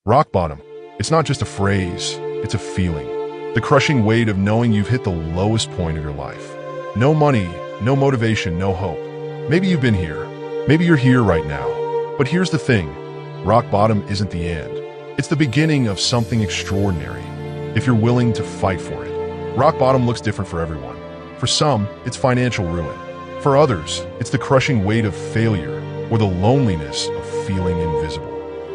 Rock bottom. It's not just a phrase, it's a feeling. The crushing weight of knowing you've hit the lowest point of your life. No money, no motivation, no hope. Maybe you've been here. Maybe you're here right now. But here's the thing. Rock bottom isn't the end. It's the beginning of something extraordinary, if you're willing to fight for it. Rock bottom looks different for everyone. For some, it's financial ruin. For others, it's the crushing weight of failure or the loneliness of feeling invisible.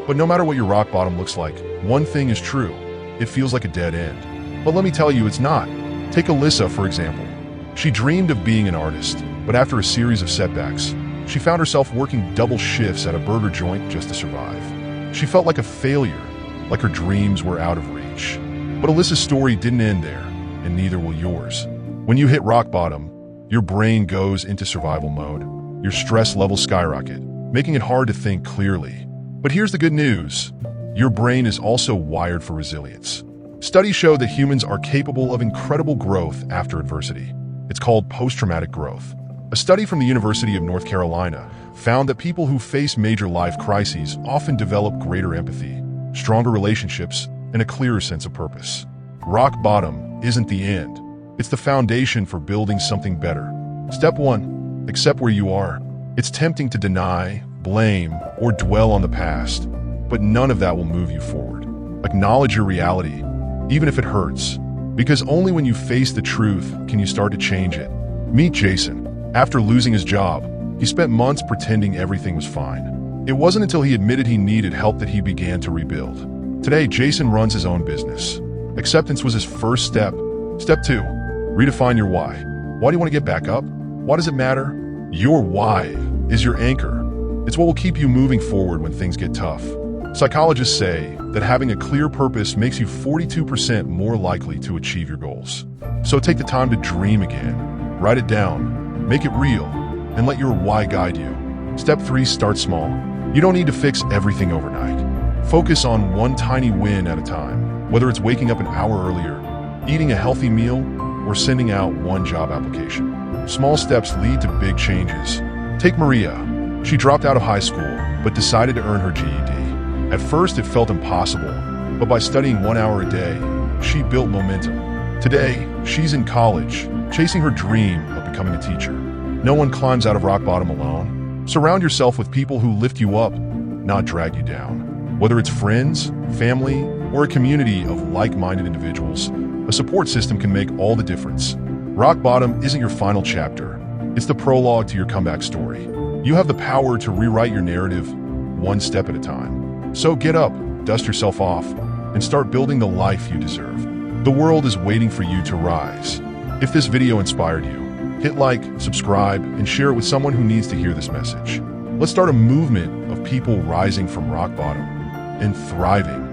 But no matter what your rock bottom looks like, one thing is true. It feels like a dead end. But let me tell you, it's not. Take Alyssa, for example. She dreamed of being an artist, but after a series of setbacks, she found herself working double shifts at a burger joint just to survive. She felt like a failure, like her dreams were out of reach. But Alyssa's story didn't end there, and neither will yours. When you hit rock bottom, your brain goes into survival mode. Your stress levels skyrocket, making it hard to think clearly. But here's the good news. Your brain is also wired for resilience. Studies show that humans are capable of incredible growth after adversity. It's called post-traumatic growth. A study from the University of North Carolina found that people who face major life crises often develop greater empathy, stronger relationships, and a clearer sense of purpose. Rock bottom isn't the end. It's the foundation for building something better. Step 1. Accept where you are. It's tempting to deny, blame, or dwell on the past, but none of that will move you forward. Acknowledge your reality, even if it hurts, because only when you face the truth can you start to change it. Meet Jason. After losing his job, he spent months pretending everything was fine. It wasn't until he admitted he needed help that he began to rebuild. Today, Jason runs his own business. Acceptance was his first step. Step 2. Redefine your why. Why do you want to get back up? Why does it matter? Your why is your anchor. It's what will keep you moving forward when things get tough. Psychologists say that having a clear purpose makes you 42% more likely to achieve your goals. So take the time to dream again. Write it down, make it real, and let your why guide you. Step 3, start small. You don't need to fix everything overnight. Focus on one tiny win at a time, whether it's waking up an hour earlier, eating a healthy meal, or sending out one job application. Small steps lead to big changes. Take Maria. She dropped out of high school, but decided to earn her GED. At first, it felt impossible, but by studying 1 hour a day, she built momentum. Today, she's in college, chasing her dream of becoming a teacher. No one climbs out of rock bottom alone. Surround yourself with people who lift you up, not drag you down. Whether it's friends, family, or a community of like-minded individuals, a support system can make all the difference. Rock bottom isn't your final chapter. It's the prologue to your comeback story. You have the power to rewrite your narrative one step at a time. So get up, dust yourself off, and start building the life you deserve. The world is waiting for you to rise. If this video inspired you, hit like, subscribe, and share it with someone who needs to hear this message. Let's start a movement of people rising from rock bottom and thriving